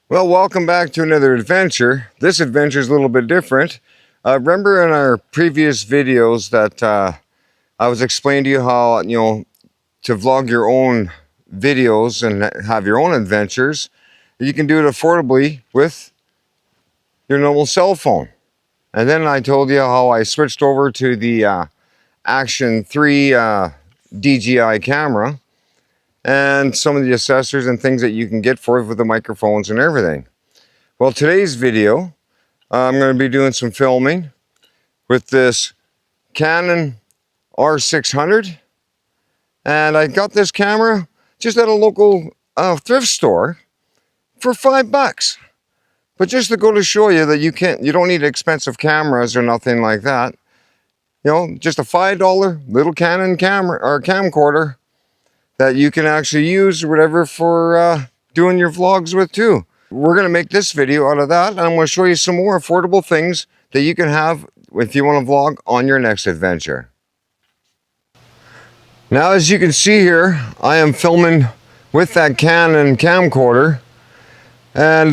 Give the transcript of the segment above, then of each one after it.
Well, welcome back to another adventure. This adventure is a little bit different. Remember in our previous videos that I was explaining to you how, to vlog your own videos and have your own adventures. You can do it affordably with your normal cell phone. And then I told you how I switched over to the Action 3 DJI camera and some of the accessories and things that you can get for it with the microphones and everything. Well, today's video, I'm going to be doing some filming with this Canon R600. And I got this camera just at a local thrift store for $5. But just to go to show you that you don't need expensive cameras or nothing like that. You know, just a $5 little Canon camera or camcorder that you can actually use or whatever for doing your vlogs with too. We're going to make this video out of that, and I'm going to show you some more affordable things that you can have if you want to vlog on your next adventure. Now, as you can see here, I am filming with that Canon camcorder, and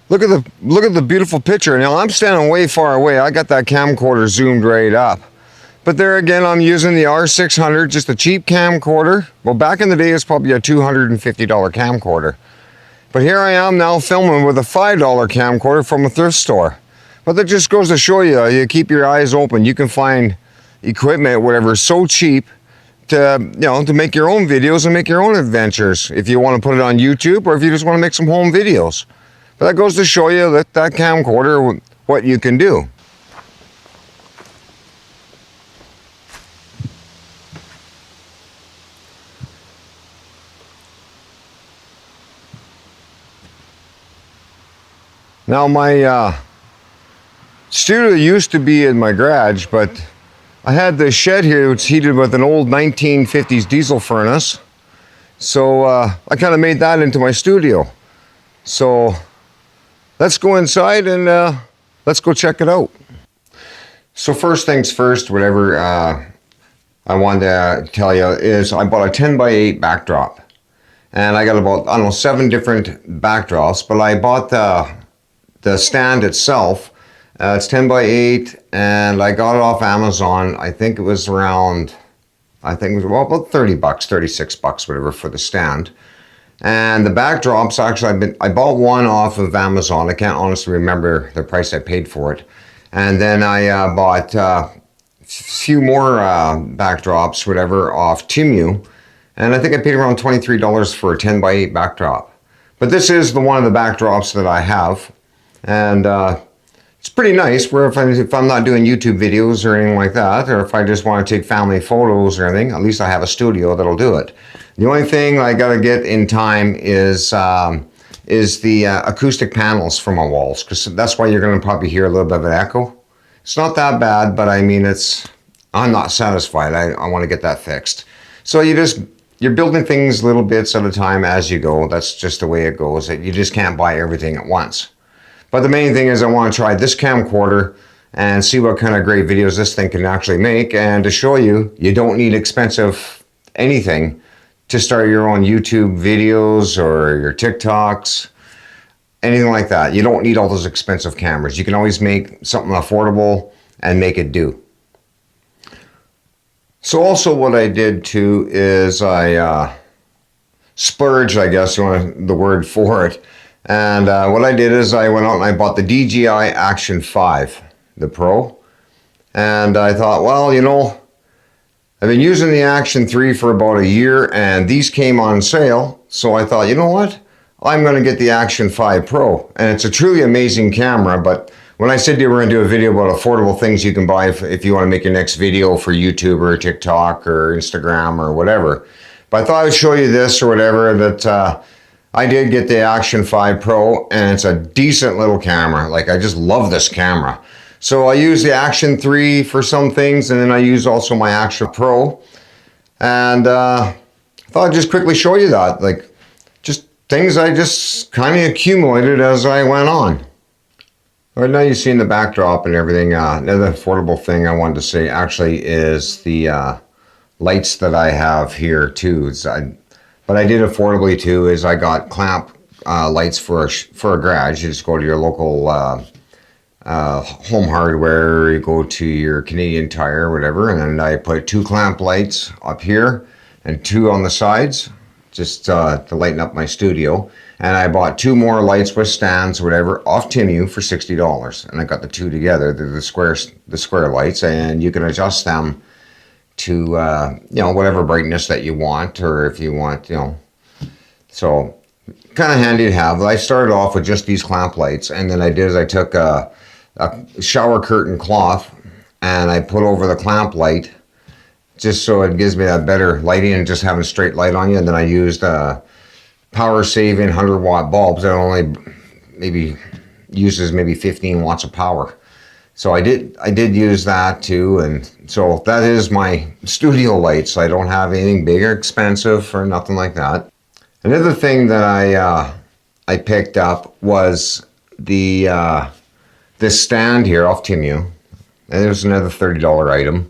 look at the beautiful picture. Now, I'm standing way far away. I got that camcorder zoomed right up. But there again, I'm using the R600, just a cheap camcorder. Well, back in the day, it's probably a $250 camcorder. But here I am now filming with a $5 camcorder from a thrift store. But that just goes to show you, you keep your eyes open. You can find equipment, whatever, so cheap to, to make your own videos and make your own adventures. If you want to put it on YouTube or if you just want to make some home videos. But that goes to show you that camcorder, what you can do. Now my studio used to be in my garage, but I had this shed here which heated with an old 1950s diesel furnace. So I kind of made that into my studio. So let's go inside and let's go check it out. So first things first, whatever I wanted to tell you is I bought a 10x8 backdrop. And I got about, I don't know, 7 different backdrops, but I bought the stand itself. It's 10x8, and I got it off Amazon. I think it was around, about $30, $36, whatever, for the stand. And the backdrops, actually, I bought one off of Amazon. I can't honestly remember the price I paid for it. And then I bought a few more backdrops, whatever, off Temu. And I think I paid around $23 for a 10x8 backdrop. But this is one of the backdrops that I have. And it's pretty nice where if I'm not doing YouTube videos or anything like that, or if I just want to take family photos or anything, at least I have a studio that'll do it. The only thing I got to get in time is the acoustic panels for my walls, because that's why you're going to probably hear a little bit of an echo. It's not that bad, but I mean, I'm not satisfied. I want to get that fixed. So you're building things little bits at a time as you go. That's just the way it goes. You just can't buy everything at once. But the main thing is I want to try this camcorder and see what kind of great videos this thing can actually make. And to show you, you don't need expensive anything to start your own YouTube videos or your TikToks, anything like that. You don't need all those expensive cameras. You can always make something affordable and make it do. So also what I did too is I splurged, I guess you want the word for it. And what I did is I went out and I bought the DJI Action 5, the Pro. And I thought, well, I've been using the Action 3 for about a year, and these came on sale. So I thought, you know what? I'm going to get the Action 5 Pro. And it's a truly amazing camera, but when I said we're going to do a video about affordable things you can buy if you want to make your next video for YouTube or TikTok or Instagram or whatever. But I thought I would show you this or whatever that I did get the Action 5 Pro, and it's a decent little camera. Like, I just love this camera. So I use the Action 3 for some things, and then I use also my Action Pro. And I thought I'd just quickly show you that. Like, just things I just kind of accumulated as I went on. Right now you've seen the backdrop and everything. Another affordable thing I wanted to say actually is the lights that I have here too. But I did affordably too, is I got clamp lights for a garage. You just go to your local home hardware, you go to your Canadian Tire, whatever, and then I put 2 clamp lights up here and 2 on the sides, just to lighten up my studio. And I bought 2 more lights with stands, whatever, off Timu for $60. And I got the 2 together. They're the square lights, and you can adjust them to you know, whatever brightness that you want, or if you want, you know. So kind of handy to have. I started off with just these clamp lights, and then I took a shower curtain cloth and I put over the clamp light, just so it gives me that better lighting and just having straight light on you. And then I used power saving 100-watt bulbs that only uses maybe 15 watts of power. So I did use that too, and so that is my studio lights. I don't have anything big or expensive or nothing like that. Another thing that I picked up was this stand here off Timu, and there's another $30 item,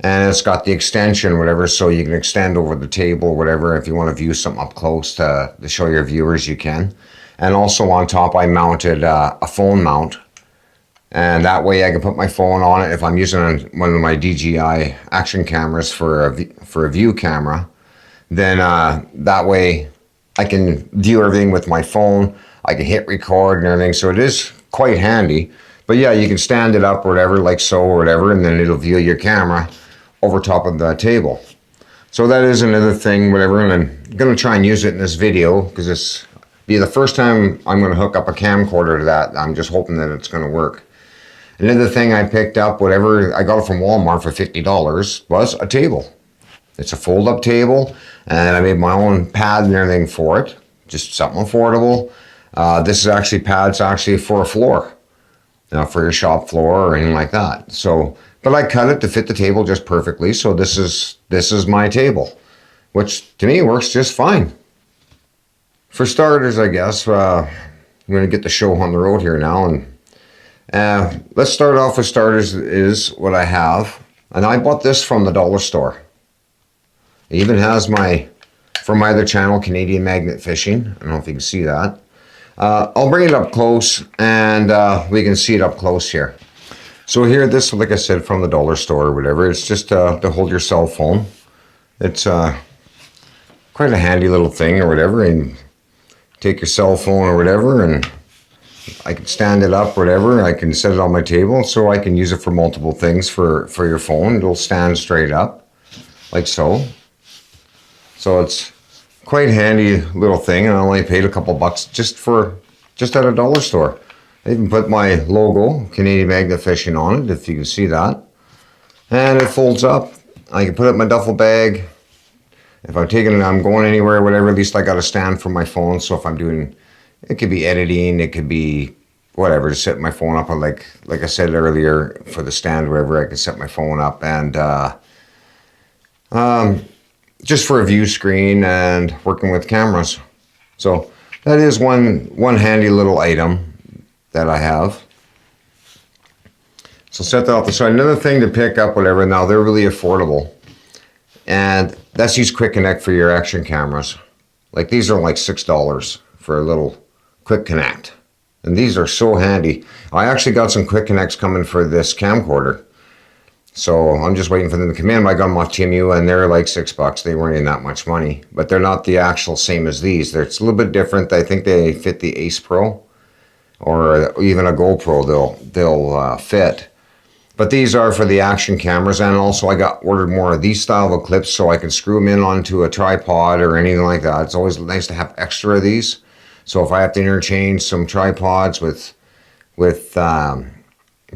and it's got the extension, whatever, so you can extend over the table, whatever. If you want to view something up close to show your viewers, you can. And also on top, I mounted a phone mount, and that way I can put my phone on it if I'm using one of my DJI action cameras for a view camera. Then that way I can view everything with my phone. I can hit record and everything, so it is quite handy. But yeah, you can stand it up or whatever, like so or whatever, and then it'll view your camera over top of the table. So that is another thing, whatever, and I'm going to try and use it in this video because this be the first time I'm going to hook up a camcorder to that. I'm just hoping that it's going to work. Another thing I picked up, whatever, I got it from Walmart for $50, was a table. It's a fold-up table, and I made my own pad and everything for it. Just something affordable. This is actually pads actually for a floor, you know, for your shop floor or anything like that. So, but I cut it to fit the table just perfectly. So this is my table, which to me works just fine. For starters, I guess I'm going to get the show on the road here now, and let's start off with starters is what I have, and I bought this from the dollar store. It even has from my other channel, Canadian Magnet Fishing. I don't know if you can see that. I'll bring it up close, and we can see it up close here. So here, this, like I said, from the dollar store or whatever. It's just to hold your cell phone. It's quite a handy little thing or whatever, and take your cell phone or whatever, and I can stand it up, whatever. I can set it on my table, so I can use it for multiple things for your phone. It'll stand straight up, like so. So it's quite handy little thing, and I only paid a couple bucks just at a dollar store. I even put my logo, Canadian Magnet Fishing, on it, if you can see that. And it folds up. I can put it in my duffel bag. If I'm going anywhere, whatever, at least I got a stand for my phone. So if I'm doing, it could be editing, it could be whatever, to set my phone up. Like I said earlier, for the stand, wherever I can set my phone up, and just for a view screen and working with cameras. So that is one handy little item that I have. So set that off the side. Another thing to pick up, whatever, now they're really affordable, and that's these Quick Connect for your action cameras. Like these are like $6 for a little Quick Connect, and these are so handy. I actually got some Quick Connects coming for this camcorder, so I'm just waiting for them to come in. I got them off Timu, and they're like $6. They weren't even that much money, but they're not the actual same as these. It's a little bit different. I think they fit the Ace Pro, or even a GoPro they'll fit. But these are for the action cameras, and also I ordered more of these style of clips so I can screw them in onto a tripod or anything like that. It's always nice to have extra of these. So if I have to interchange some tripods with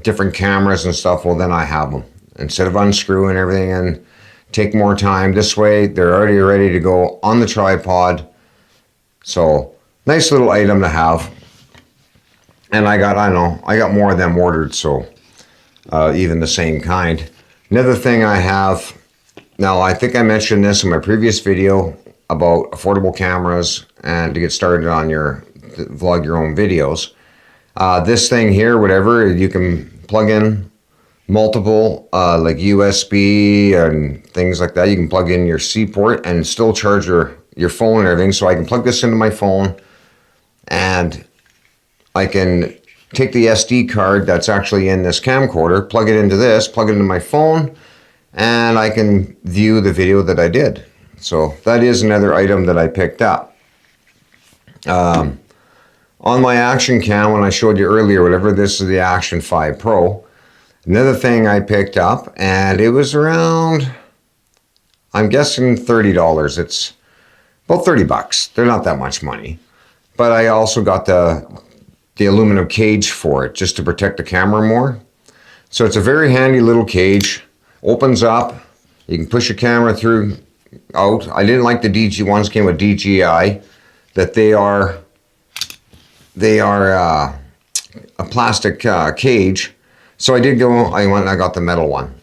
different cameras and stuff, well, then I have them. Instead of unscrewing everything and take more time, this way they're already ready to go on the tripod. So nice little item to have. And I got more of them ordered, so even the same kind. Another thing I have, now I think I mentioned this in my previous video about affordable cameras and to get started on vlog your own videos. This thing here, whatever, you can plug in multiple like USB and things like that. You can plug in your C port and still charge your phone and everything. So I can plug this into my phone and I can take the SD card that's actually in this camcorder, plug it into this, plug it into my phone, and I can view the video that I did. So that is another item that I picked up. On my action cam, when I showed you earlier, whatever, this is the Action 5 Pro. Another thing I picked up, and it was around, I'm guessing $30. It's about 30 bucks. They're not that much money. But I also got the aluminum cage for it, just to protect the camera more. So it's a very handy little cage. Opens up. You can push your camera through, out. I didn't like the DG ones, came with DJI, that they are a plastic cage. So I did go, I went and I got the metal one.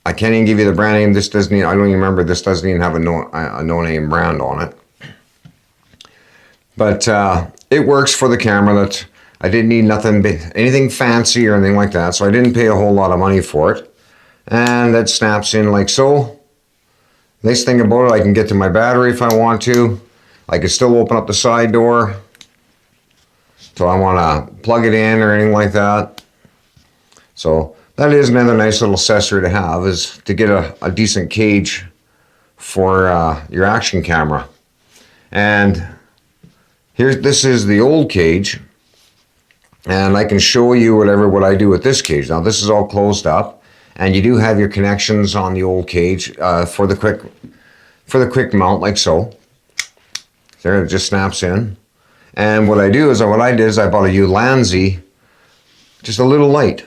I can't even give you the brand name. This doesn't even, I don't even remember, this doesn't even have a no-name brand on it. But it works for the camera. That I didn't need anything fancy or anything like that, so I didn't pay a whole lot of money for it. And that snaps in like so. Nice thing about it, I can get to my battery if I want to. I can still open up the side door. So I want to plug it in or anything like that. So that is another nice little accessory to have, is to get a decent cage for your action camera. And this is the old cage, and I can show you what I do with this cage. Now this is all closed up, and you do have your connections on the old cage for the quick mount, like so. There, it just snaps in. And what I did is I bought a Ulanzi, just a little light,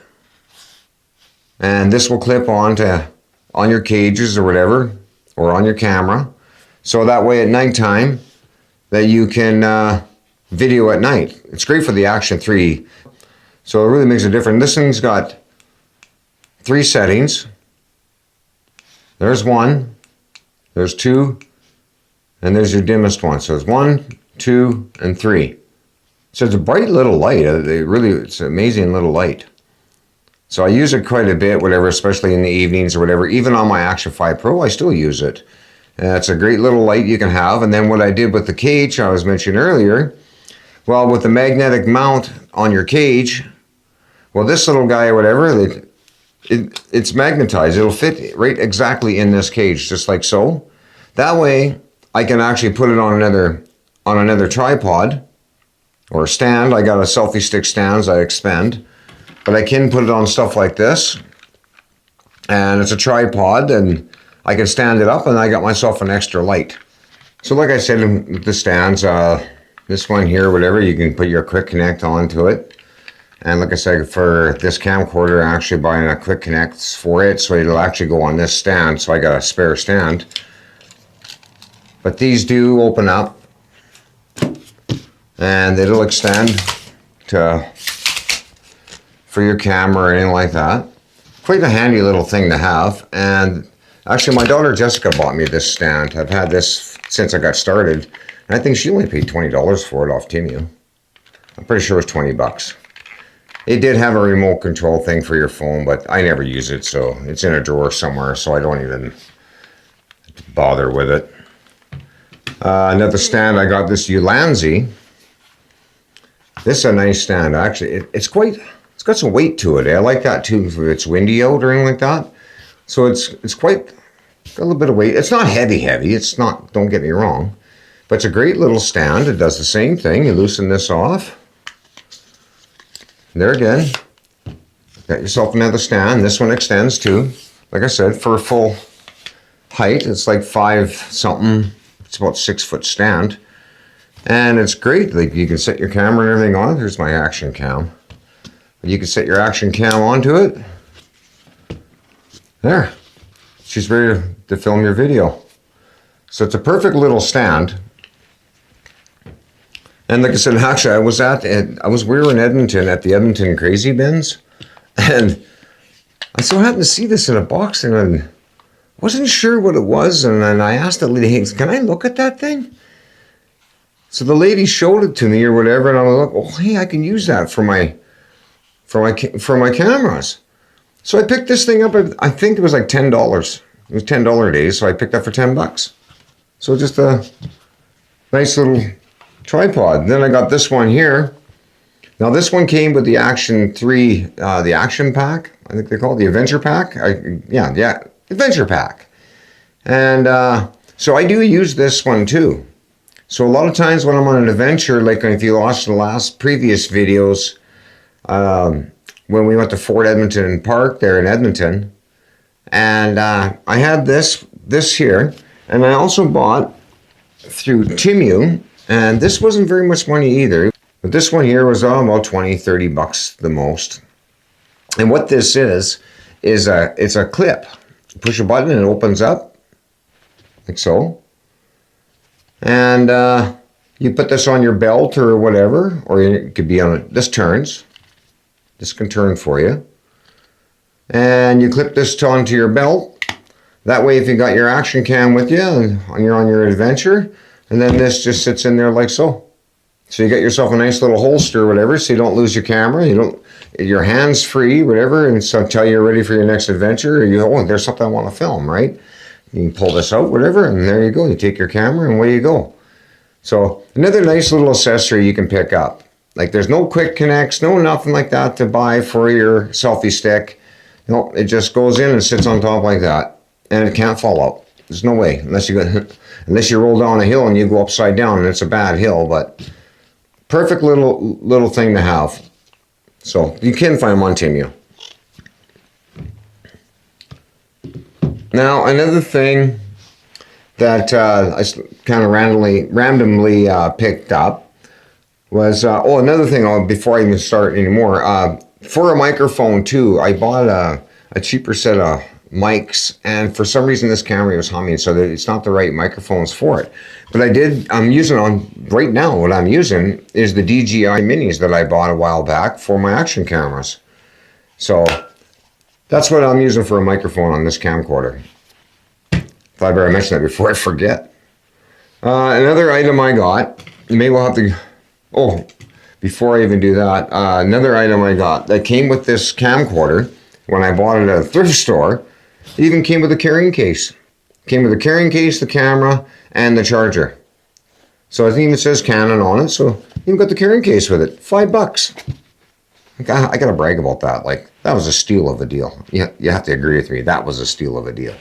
and this will clip on your cages or whatever, or on your camera, so that way at nighttime that you can video at night. It's great for the Action 3, so it really makes a difference. This thing's got 3 settings. There's 1, there's 2, and there's your dimmest one. So it's 1, 2, and 3. So it's a bright little light. It's an amazing little light. So I use it quite a bit, whatever, especially in the evenings or whatever. Even on my Action 5 Pro, I still use it. It's a great little light you can have. And then what I did with the cage, I was mentioning earlier, well, with the magnetic mount on your cage, well, this little guy or whatever, it's magnetized. It'll fit right exactly in this cage, just like so. That way, I can actually put it on another tripod or stand. I got a selfie stick stands I expend, but I can put it on stuff like this, and it's a tripod, and I can stand it up, and I got myself an extra light. So like I said, with the stands, this one here, whatever, you can put your quick connect onto it. And like I said, for this camcorder, I'm actually buying a quick connect for it, so it'll actually go on this stand. So I got a spare stand. But these do open up, and it'll extend for your camera or anything like that. Quite a handy little thing to have. And actually, my daughter Jessica bought me this stand. I've had this since I got started, and I think she only paid $20 for it off Temu. I'm pretty sure it was 20 bucks. It did have a remote control thing for your phone, but I never use it, so it's in a drawer somewhere, so I don't even bother with it. Another stand, I got this Ulanzi. This is a nice stand. Actually, it's got some weight to it. I like that too if it's windy out or anything like that. So it's got a little bit of weight. It's not heavy. It's not, don't get me wrong. But it's a great little stand. It does the same thing. You loosen this off. There again. Got yourself another stand. This one extends too. Like I said, for a full height, it's like 5 something. It's about 6 foot stand. And it's great. Like, you can set your camera and everything on it. There's my action cam. You can set your action cam onto it. There. She's ready to film your video. So it's a perfect little stand. And like I said, actually, we were in Edmonton at the Edmonton Crazy Bins, and I so happened to see this in a box, and I wasn't sure what it was, and then I asked the lady, hey, can I look at that thing? So the lady showed it to me or whatever, and I was like, oh, hey, I can use that for my cameras. So I picked this thing up. I think it was like $10. It was $10 a day, so I picked up for 10 bucks. So just a nice little tripod. Then I got this one here. Now this one came with the Action 3, the Action Pack, I think they call it the Adventure Pack. Yeah, Adventure Pack. And so I do use this one too. So a lot of times when I'm on an adventure, like if you watched the previous videos, when we went to Fort Edmonton Park there in Edmonton, and I had this here, and I also bought through Temu, and this wasn't very much money either, but this one here was about 20, 30 bucks the most. And what this is it's a clip. You push a button and it opens up, like so. And you put this on your belt or whatever, or it could be on this turns. This can turn for you. And you clip this onto your belt. That way if you got your action cam with you and you're on your adventure, and then this just sits in there like so. So you get yourself a nice little holster or whatever, so you don't lose your camera, your hands free, whatever, and so until you're ready for your next adventure, or there's something I want to film, right? You can pull this out, whatever, and there you go. You take your camera and away you go. So another nice little accessory you can pick up. Like there's no quick connects, no nothing like that to buy for your selfie stick. No, it just goes in and sits on top like that, and it can't fall out. There's no way, unless you roll down a hill and you go upside down, and it's a bad hill, but perfect little thing to have. So you can find them on Temu. Now another thing that I kind of randomly picked up was another thing. Before I even start anymore, for a microphone too, I bought a cheaper set of mics, and for some reason this camera was humming, so that it's not the right microphones for it. But I'm using right now, what I'm using is the DJI minis that I bought a while back for my action cameras. So that's what I'm using for a microphone on this camcorder. Thought I better mention that before I forget. Another item I got, maybe we'll have to, before I even do that, another item I got that came with this camcorder when I bought it at a thrift store. It even came with a carrying case. Came with a carrying case, the camera, and the charger. So I think it even says Canon on it, so even got the carrying case with it. $5. I gotta brag about that. Like, that was a steal of a deal. You have to agree with me. That was a steal of a deal.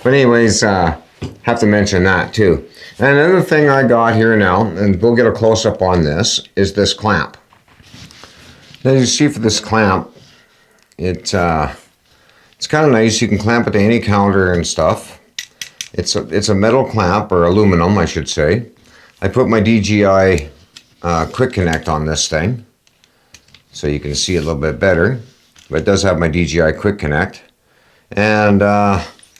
But anyways, have to mention that too. And another thing I got here now, and we'll get a close-up on this, is this clamp. Now you see for this clamp, it's kind of nice. You can clamp it to any counter and stuff. It's a metal clamp, or aluminum, I should say. I put my DJI Quick Connect on this thing, so you can see it a little bit better. But it does have my DJI Quick Connect, and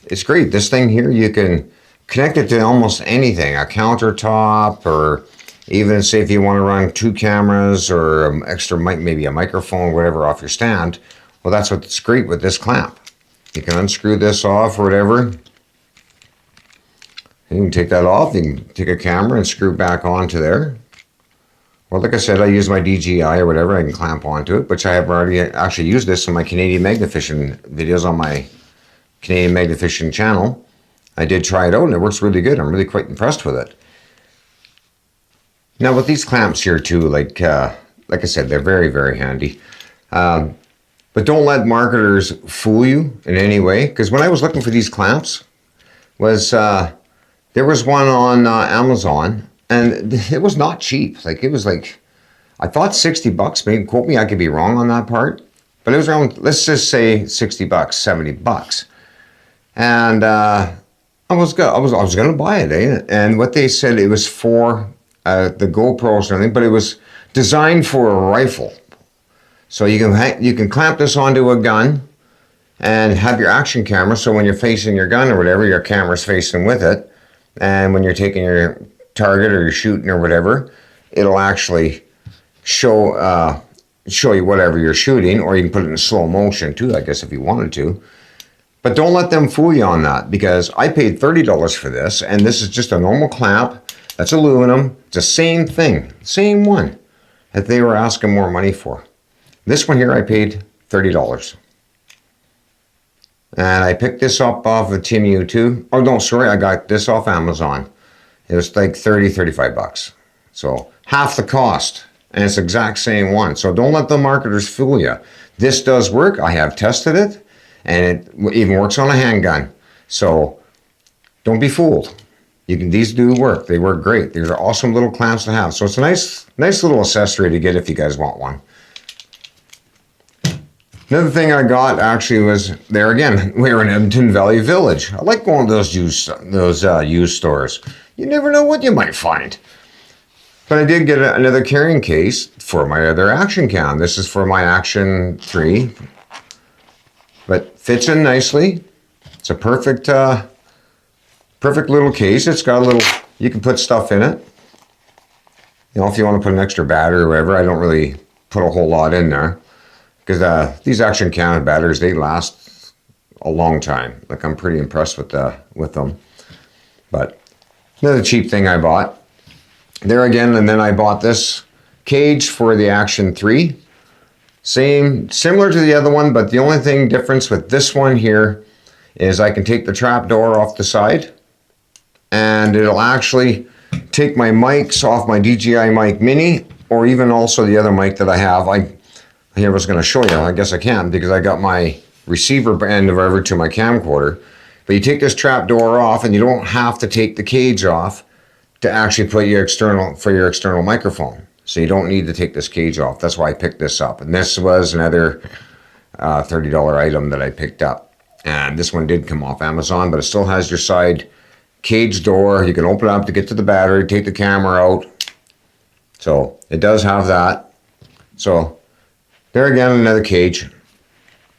it's great. This thing here, you can connect it to almost anything, a countertop, or even say if you want to run 2 cameras or extra maybe a microphone, whatever, off your stand. Well, that's what's great with this clamp. You can unscrew this off or whatever. You can take that off. You can take a camera and screw it back onto there. Well, like I said, I use my DJI or whatever. I can clamp onto it, which I have already actually used this in my Canadian Magnifishing videos on my Canadian Magnifishing channel. I did try it out and it works really good. I'm really quite impressed with it. Now with these clamps here too, like I said, they're very, very handy. But don't let marketers fool you in any way, because when I was looking for these clamps, there was one on Amazon, and it was not cheap. Like, it was like, I thought 60 bucks, maybe quote me, I could be wrong on that part, but it was around, let's just say 60 bucks, 70 bucks. And I was going to buy it, and what they said, it was for the GoPros and everything, but it was designed for a rifle. So you can clamp this onto a gun and have your action camera, so when you're facing your gun or whatever, your camera's facing with it, and when you're taking your target or you're shooting or whatever, it'll actually show you whatever you're shooting, or you can put it in slow motion too, I guess, if you wanted to. But don't let them fool you on that, because I paid $30 for this, and this is just a normal clamp. That's aluminum. It's the same thing, same one that they were asking more money for. This one here I paid $30. And I picked this up off of Temu too. Oh no, sorry, I got this off Amazon. It was like 30, 35 bucks. So half the cost. And it's the exact same one. So don't let the marketers fool you. This does work. I have tested it. And it even works on a handgun. So don't be fooled. These do work. They work great. These are awesome little clamps to have. So it's a nice little accessory to get if you guys want one. Another thing I got actually was, there again, we were in Edmonton Valley Village. I like going to those used stores. You never know what you might find. But I did get another carrying case for my other action cam. This is for my Action 3. But fits in nicely. It's a perfect little case. It's got a little, you can put stuff in it. You know, if you want to put an extra battery or whatever, I don't really put a whole lot in there. Because these Action Cam batteries, they last a long time. Like, I'm pretty impressed with them. But another cheap thing I bought. There again, and then I bought this cage for the Action 3. Similar to the other one, but the only thing difference with this one here is I can take the trap door off the side, and it'll actually take my mics off my DJI Mic Mini, or even also the other mic that I have. I was going to show you. I guess I can because I got my receiver end over to my camcorder. But you take this trap door off, and you don't have to take the cage off to actually put your external microphone. So you don't need to take this cage off. That's why I picked this up. And this was another $30 item that I picked up. And this one did come off Amazon, but it still has your side cage door. You can open it up to get to the battery, take the camera out. So it does have that. So there again, another cage.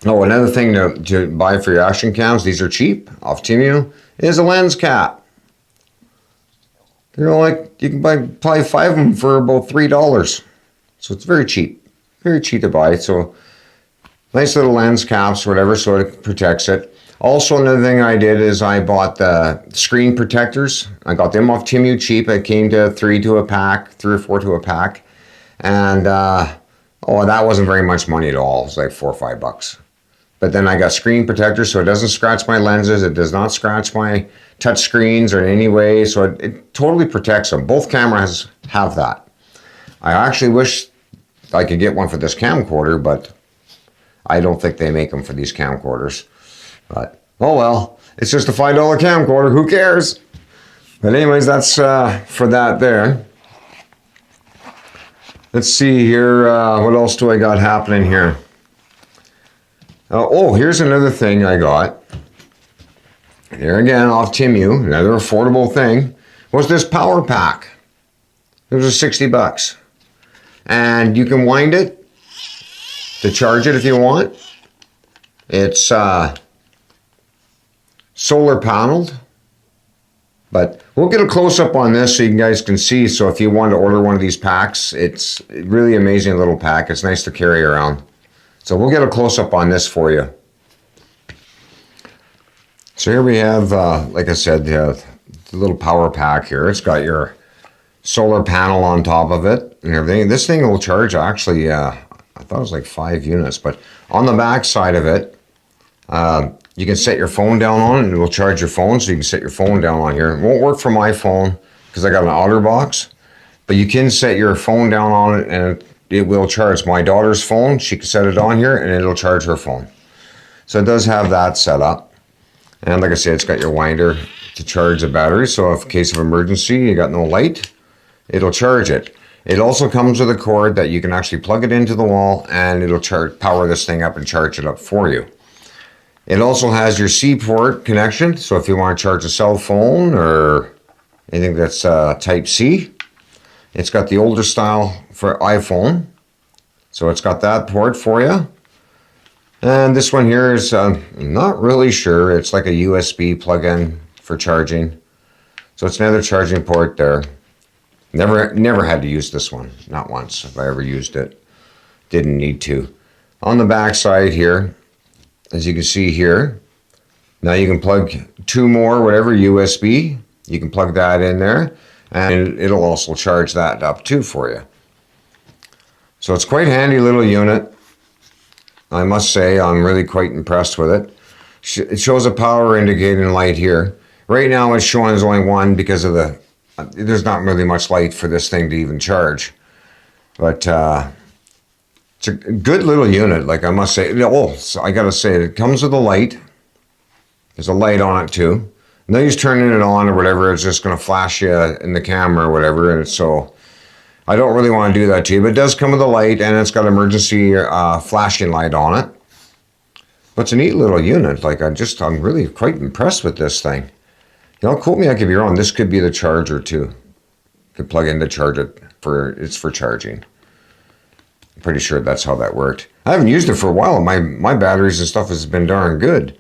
Oh, another thing to buy for your action cams, these are cheap, off Temu, is a lens cap. You know, like, you can buy probably 5 of them for about $3. So it's very cheap. Very cheap to buy. So nice little lens caps, whatever, so it protects it. Also, another thing I did is I bought the screen protectors. I got them off Temu cheap. It came to 3 or 4 to a pack. And, that wasn't very much money at all. It was like $4 or $5. But then I got screen protectors, so it doesn't scratch my lenses. It does not scratch my touch screens or in any way. So it totally protects them. Both cameras have that. I actually wish I could get one for this camcorder, but I don't think they make them for these camcorders. But, oh well, it's just a $5 camcorder. Who cares? But anyways, that's for that there. Let's see here. What else do I got happening here? Here's another thing I got. There again, off Temu, another affordable thing, was this power pack. It was $60. And you can wind it to charge it if you want. It's solar paneled. But we'll get a close-up on this so you guys can see. So if you want to order one of these packs, it's a really amazing little pack. It's nice to carry around. So we'll get a close-up on this for you. So here we have, like I said, the little power pack here. It's got your solar panel on top of it and everything. This thing will charge actually, I thought it was like 5 units. But on the back side of it, you can set your phone down on it and it will charge your phone. So you can set your phone down on here. It won't work for my phone because I got an OtterBox. But you can set your phone down on it and it will charge. My daughter's phone, she can set it on here and it'll charge her phone. So it does have that set up. And like I said, it's got your winder to charge the battery. So if in case of emergency, you got no light, it'll charge it. It also comes with a cord that you can actually plug it into the wall and it'll power this thing up and charge it up for you. It also has your C port connection. So if you want to charge a cell phone or anything that's type C, it's got the older style for iPhone. So it's got that port for you. And this one here is, I'm not really sure. It's like a USB plug-in for charging. So it's another charging port there. Never had to use this one. Not once have I ever used it. Didn't need to. On the back side here, as you can see here, now you can plug 2 more, whatever, USB. You can plug that in there. And it'll also charge that up too for you. So it's quite a handy little unit. I must say, I'm really quite impressed with it. It shows a power indicating light here. Right now it's showing as only 1 because of the there's not really much light for this thing to even charge. But it's a good little unit, like I must say. Oh, so I gotta say, it comes with a light. There's a light on it too. No use turning it on or whatever, it's just gonna flash you in the camera or whatever. And so I don't really want to do that to you, but it does come with a light, and it's got emergency flashing light on it. But it's a neat little unit. Like I'm really quite impressed with this thing. You know, quote me, I could be wrong. This could be the charger too. You could plug in to charge it it's for charging. I'm pretty sure that's how that worked. I haven't used it for a while. My batteries and stuff has been darn good.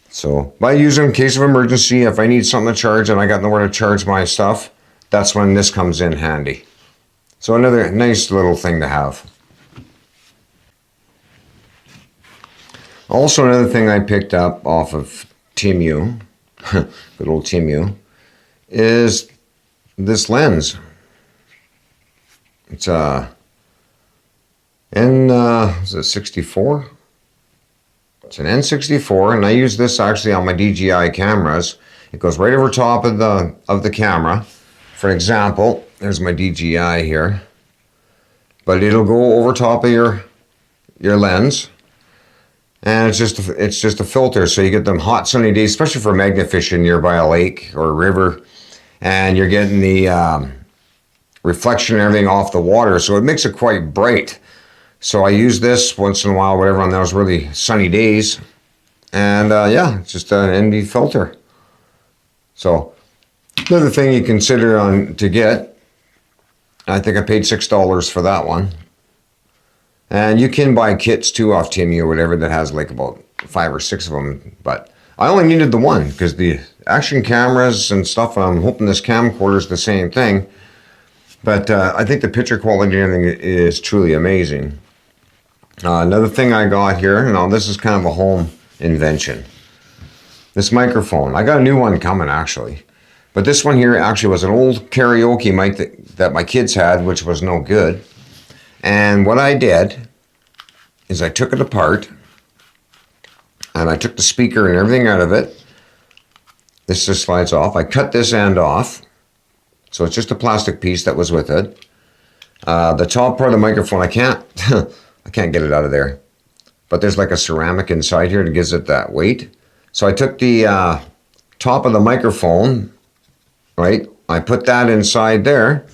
So, but I use it in case of emergency. If I need something to charge and I got nowhere to charge my stuff, that's when this comes in handy. So another nice little thing to have. Also, another thing I picked up off of Temu, good old Temu, is this lens. It's is it 64? It's an N64, and I use this actually on my DJI cameras. It goes right over top of the camera. For example, there's my DJI here, but it'll go over top of your lens, and it's just a filter. So you get them hot sunny days, especially for magnet fishing nearby a lake or a river, and you're getting the reflection and everything off the water, so it makes it quite bright. So I use this once in a while, whatever, on those really sunny days. And yeah, it's just an ND filter. So another thing you consider to get, I think I paid $6 for that one. And you can buy kits too off Temu or whatever that has like about 5 or 6 of them. But I only needed the one because the action cameras and stuff, I'm hoping this camcorder is the same thing. But I think the picture quality and everything is truly amazing. Another thing I got here, now this is kind of a home invention. This microphone. I got a new one coming actually. But this one here actually was an old karaoke mic that my kids had, which was no good. And what I did is I took it apart and I took the speaker and everything out of it. This just slides off. I cut this end off. So it's just a plastic piece that was with it. The top part of the microphone, I can't get it out of there. But there's like a ceramic inside here that gives it that weight. So I took the top of the microphone, right? I put that inside there.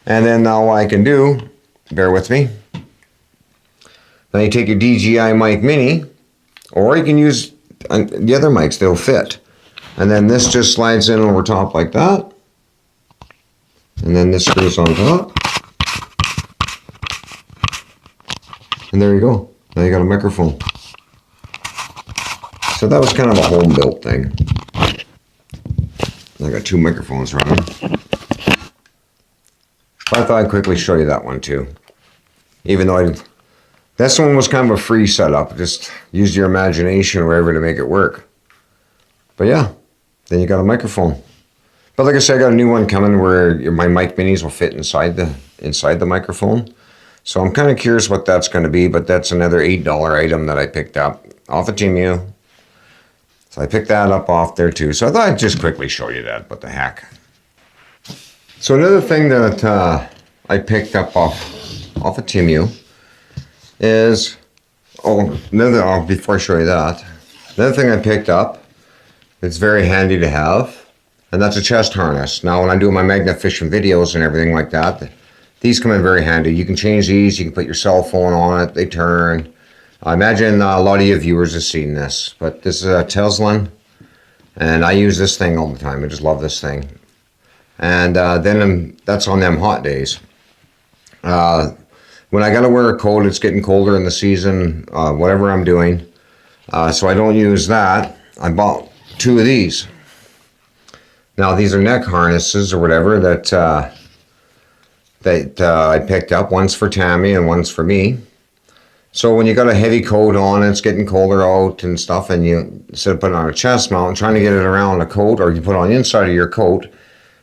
And then now what I can do, bear with me. Then you take your DJI mic mini, or you can use the other mics, they'll fit. And then this just slides in over top like that. And then this screws on top. And there you go. Now you got a microphone. So that was kind of a home built thing. I got 2 microphones running. But I thought I'd quickly show you that one too. Even though this one was kind of a free setup. Just use your imagination or whatever to make it work. But yeah, then you got a microphone. But like I said, I got a new one coming where my mic minis will fit inside the microphone. So I'm kind of curious what that's going to be, but that's another $8 item that I picked up off of Temu. So I picked that up off there too. So I thought I'd just quickly show you that, what the heck. So another thing that I picked up off of Temu is, before I show you that, another thing I picked up, it's very handy to have. And that's a chest harness. Now when I do my magnet fishing videos and everything like that, these come in very handy. You can change these, you can put your cell phone on it, they turn. I imagine a lot of you viewers have seen this, but this is a Tesla, and I use this thing all the time. I just love this thing. And then that's on them hot days. When I gotta wear a coat, it's getting colder in the season, whatever I'm doing. So I don't use that. I bought 2 of these. Now these are neck harnesses or whatever that I picked up. One's for Tammy and one's for me. So when you got a heavy coat on, it's getting colder out and stuff, and you, instead of putting on a chest mount and trying to get it around a coat, or you put it on the inside of your coat,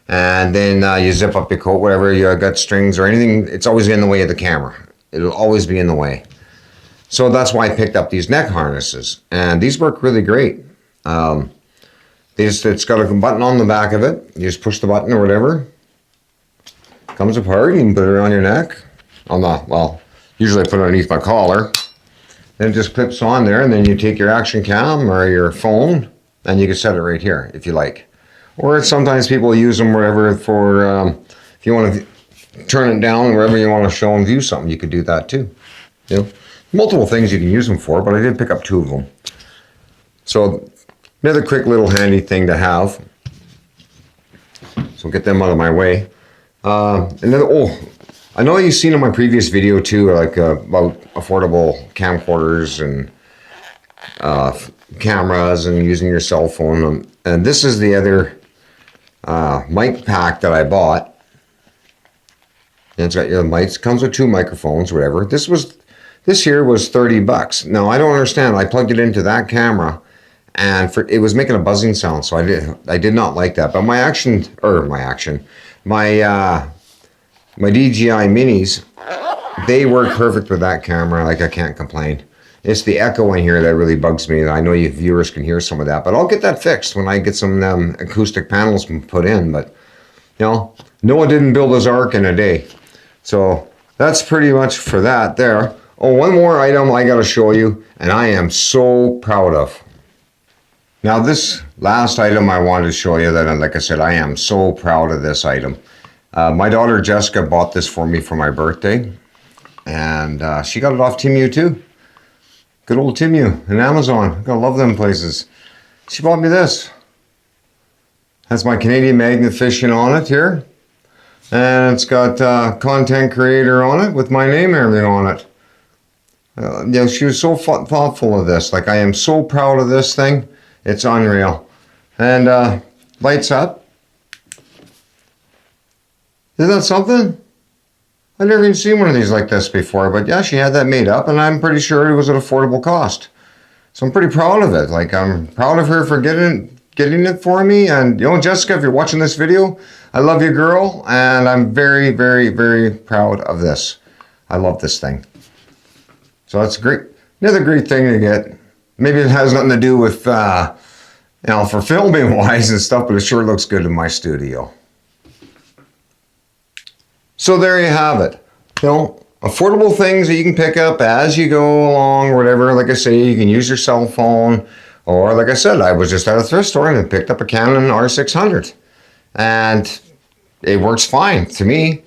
and then you zip up your coat, whatever, you got strings or anything, it's always in the way of the camera. It'll always be in the way. So that's why I picked up these neck harnesses, and these work really great. It's got a button on the back of it. You just push the button or whatever. Comes apart, you can put it around your neck. Well, usually I put it underneath my collar. Then it just clips on there, and then you take your action cam or your phone, and you can set it right here if you like. Or sometimes people use them wherever for, if you want to turn it down wherever you want to show and view something, you could do that too. You know, multiple things you can use them for, but I did pick up 2 of them. So another quick little handy thing to have. So get them out of my way. And then, I know you've seen in my previous video too, like about affordable camcorders and cameras and using your cell phone. And this is the other mic pack that I bought. And it's got your mics. Comes with 2 microphones, whatever. This here was $30. Now I don't understand. I plugged it into that camera, and it was making a buzzing sound. So I did not like that. But my DJI Minis, they work perfect with that camera. Like, I can't complain. It's the echo in here that really bugs me. I know you viewers can hear some of that, but I'll get that fixed when I get some acoustic panels put in. But, you know, Noah didn't build his ark in a day. So that's pretty much for that there. Oh, one more item I got to show you, and I am so proud of. Now, this last item I wanted to show you that, like I said, I am so proud of this item. My daughter Jessica bought this for me for my birthday, and she got it off Temu too. Good old Temu and Amazon. I gotta love them places. She bought me this. Has my Canadian Magnet fishing on it here, and it's got content creator on it with my name and everything on it. Yeah, she was so thoughtful of this. Like, I am so proud of this thing. It's unreal. And lights up. Isn't that something? I've never even seen one of these like this before, but yeah, she had that made up, and I'm pretty sure it was an affordable cost. So I'm pretty proud of it. Like, I'm proud of her for getting it for me. And, you know, Jessica, if you're watching this video, I love you, girl, and I'm very, very, very proud of this. I love this thing. So that's great. Another great thing to get. Maybe it has nothing to do with, you know, for filming wise and stuff, but it sure looks good in my studio. So there you have it. You know, affordable things that you can pick up as you go along or whatever. Like I say, you can use your cell phone, or like I said, I was just at a thrift store and I picked up a Canon R600, and it works fine to me.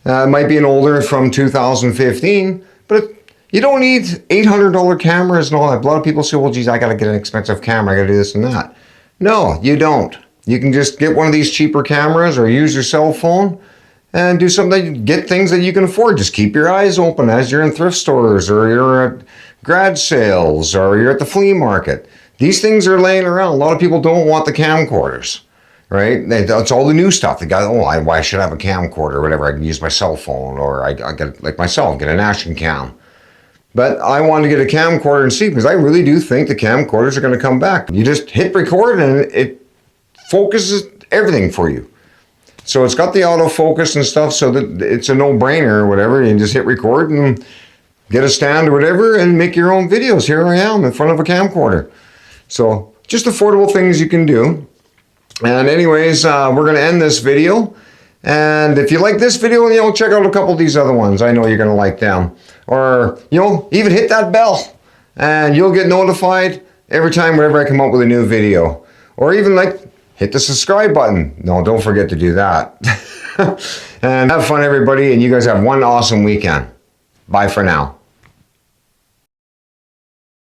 It might be an older from 2015, but you don't need $800 cameras and all that. A lot of people say, well, geez, I got to get an expensive camera. I got to do this and that. No, you don't. You can just get one of these cheaper cameras or use your cell phone and do something, get things that you can afford. Just keep your eyes open as you're in thrift stores, or you're at garage sales, or you're at the flea market. These things are laying around. A lot of people don't want the camcorders, right? It's all the new stuff. They got, why should I have a camcorder or whatever? I can use my cell phone, or I get, like myself, get an action cam. But I wanted to get a camcorder and see, because I really do think the camcorders are going to come back. You just hit record and it focuses everything for you. So it's got the autofocus and stuff, so that it's a no-brainer or whatever. You just hit record and get a stand or whatever and make your own videos. Here I am in front of a camcorder. So just affordable things you can do. And anyways, we're going to end this video. And if you like this video, you know, check out a couple of these other ones. I know you're going to like them. Or, you know, even hit that bell and you'll get notified every time whenever I come up with a new video. Or even like, hit the subscribe button. No, don't forget to do that. And have fun, everybody, and you guys have one awesome weekend. Bye for now.